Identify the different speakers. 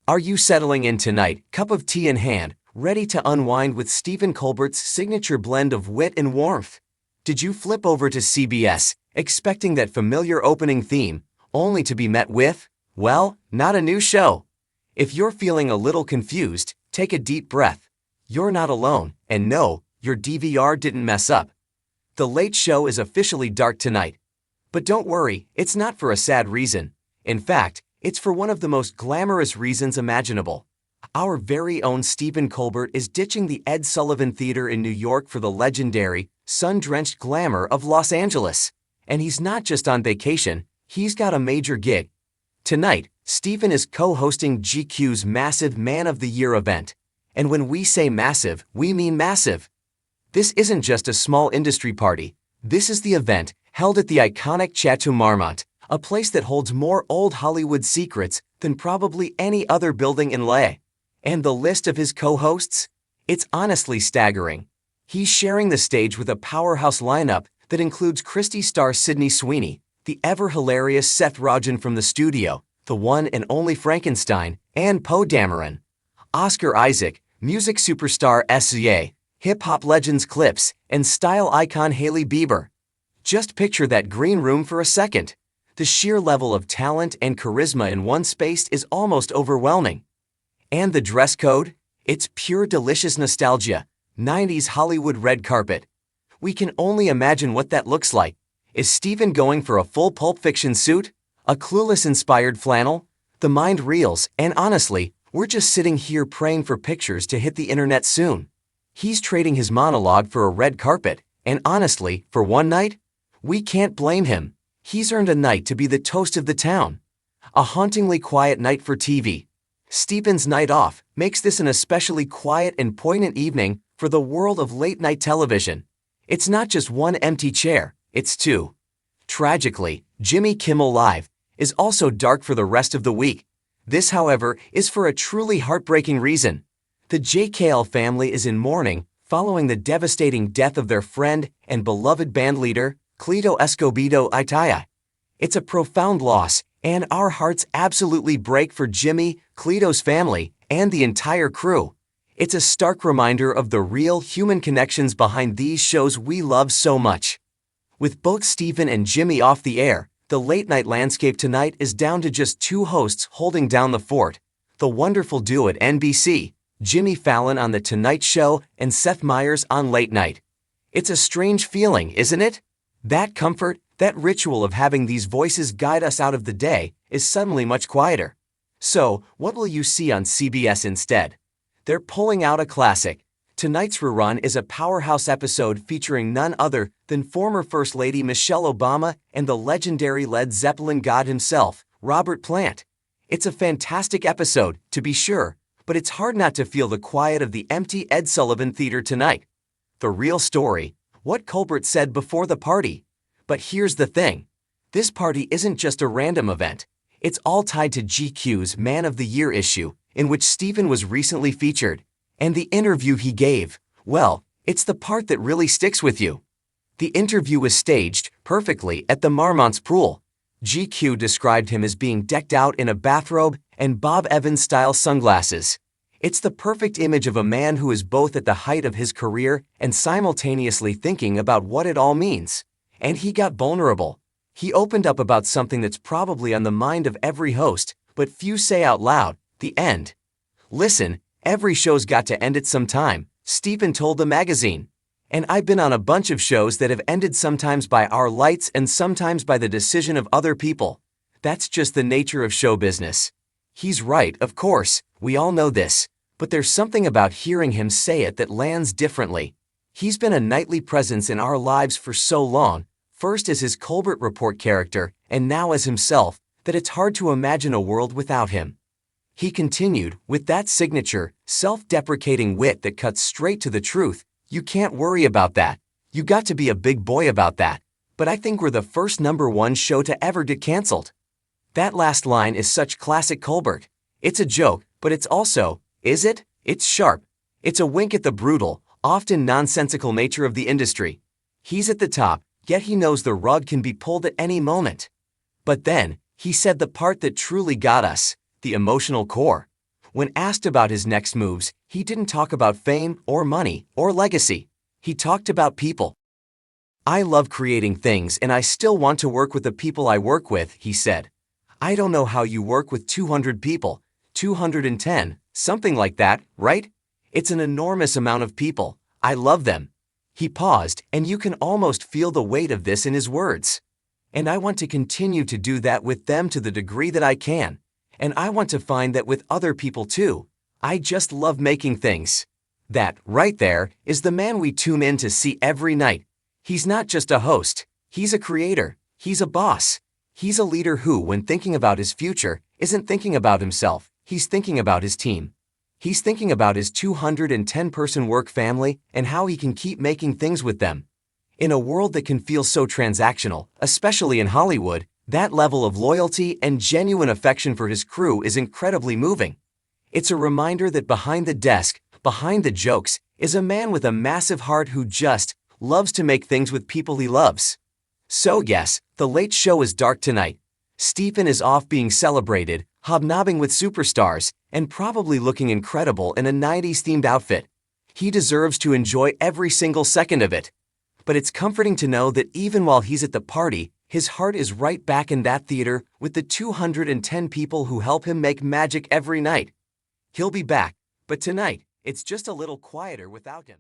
Speaker 1: Are you settling in tonight, cup of tea in hand, ready to unwind with Stephen Colbert's signature blend of wit and warmth? Did you flip over to CBS, expecting that familiar opening theme, only to be met with, well, not a new show? If you're feeling a little confused, take a deep breath. You're not alone, and no, your DVR didn't mess up. The Late Show is officially dark tonight. But don't worry, it's not for a sad reason. In fact, it's for one of the most glamorous reasons imaginable. Our very own Stephen Colbert is ditching the Ed Sullivan Theater in New York for the legendary, sun-drenched glamour of Los Angeles. And he's not just on vacation, he's got a major gig. Tonight, Stephen is co-hosting GQ's massive Man of the Year event. And when we say massive, we mean massive. This isn't just a small industry party. This is the event, held at the iconic Chateau Marmont, a place that holds more old Hollywood secrets than probably any other building in LA. And the list of his co-hosts? It's honestly staggering. He's sharing the stage with a powerhouse lineup that includes Christie star Sydney Sweeney, the ever-hilarious Seth Rogen from the studio, the one and only Frankenstein, and Poe Dameron. Oscar Isaac, music superstar SZA, hip-hop legends Clips, and style icon Hailey Bieber. Just picture that green room for a second. The sheer level of talent and charisma in one space is almost overwhelming. And the dress code? It's pure delicious nostalgia, 90s Hollywood red carpet. We can only imagine what that looks like. Is Stephen going for a full Pulp Fiction suit? A Clueless-inspired flannel? The mind reels, and honestly, we're just sitting here praying for pictures to hit the internet soon. He's trading his monologue for a red carpet, and honestly, for one night, we can't blame him. He's earned a night to be the toast of the town. A hauntingly quiet night for TV. Stephen's night off makes this an especially quiet and poignant evening for the world of late-night television. It's not just one empty chair, it's two. Tragically, Jimmy Kimmel Live is also dark for the rest of the week. This, however, is for a truly heartbreaking reason. The JKL family is in mourning following the devastating death of their friend and beloved bandleader, Cleto Escobedo Itaya. It's a profound loss, and our hearts absolutely break for Jimmy, Cleto's family, and the entire crew. It's a stark reminder of the real human connections behind these shows we love so much. With both Stephen and Jimmy off the air, the late-night landscape tonight is down to just two hosts holding down the fort. The wonderful duo at NBC, Jimmy Fallon on The Tonight Show and Seth Meyers on Late Night. It's a strange feeling, isn't it? That comfort, that ritual of having these voices guide us out of the day, is suddenly much quieter. So, what will you see on CBS instead? They're pulling out a classic. Tonight's rerun is a powerhouse episode featuring none other than former First Lady Michelle Obama and the legendary Led Zeppelin god himself, Robert Plant. It's a fantastic episode, to be sure, but it's hard not to feel the quiet of the empty Ed Sullivan Theater tonight. The real story, what Colbert said before the party. But here's the thing. This party isn't just a random event. It's all tied to GQ's Man of the Year issue, in which Stephen was recently featured. And the interview he gave, well, it's the part that really sticks with you. The interview was staged, perfectly, at the Marmont's pool. GQ described him as being decked out in a bathrobe and Bob Evans-style sunglasses. It's the perfect image of a man who is both at the height of his career and simultaneously thinking about what it all means. And he got vulnerable. He opened up about something that's probably on the mind of every host, but few say out loud, the end. Listen, every show's got to end at some time, Stephen told the magazine. And I've been on a bunch of shows that have ended sometimes by our lights and sometimes by the decision of other people. That's just the nature of show business. He's right, of course, we all know this, but there's something about hearing him say it that lands differently. He's been a nightly presence in our lives for so long, first as his Colbert Report character and now as himself, that it's hard to imagine a world without him. He continued, with that signature, self-deprecating wit that cuts straight to the truth. You can't worry about that. You got to be a big boy about that. But I think we're the first #1 show to ever get canceled. That last line is such classic Colbert. It's a joke, but it's also, is it? It's sharp. It's a wink at the brutal, often nonsensical nature of the industry. He's at the top, yet he knows the rug can be pulled at any moment. But then, he said the part that truly got us, the emotional core. When asked about his next moves, he didn't talk about fame or money or legacy. He talked about people. "I love creating things and I still want to work with the people I work with," he said. "I don't know how you work with 200 people, 210, something like that, right? It's an enormous amount of people. I love them." He paused, and you can almost feel the weight of this in his words. "And I want to continue to do that with them to the degree that I can. And I want to find that with other people too. I just love making things." That, right there, is the man we tune in to see every night. He's not just a host. He's a creator. He's a boss. He's a leader who, when thinking about his future, isn't thinking about himself. He's thinking about his team. He's thinking about his 210-person work family and how he can keep making things with them. In a world that can feel so transactional, especially in Hollywood, that level of loyalty and genuine affection for his crew is incredibly moving. It's a reminder that behind the desk, behind the jokes, is a man with a massive heart who just loves to make things with people he loves. So yes, The Late Show is dark tonight. Stephen is off being celebrated, hobnobbing with superstars, and probably looking incredible in a 90s-themed outfit. He deserves to enjoy every single second of it. But it's comforting to know that even while he's at the party, his heart is right back in that theater with the 210 people who help him make magic every night. He'll be back, but tonight, it's just a little quieter without him.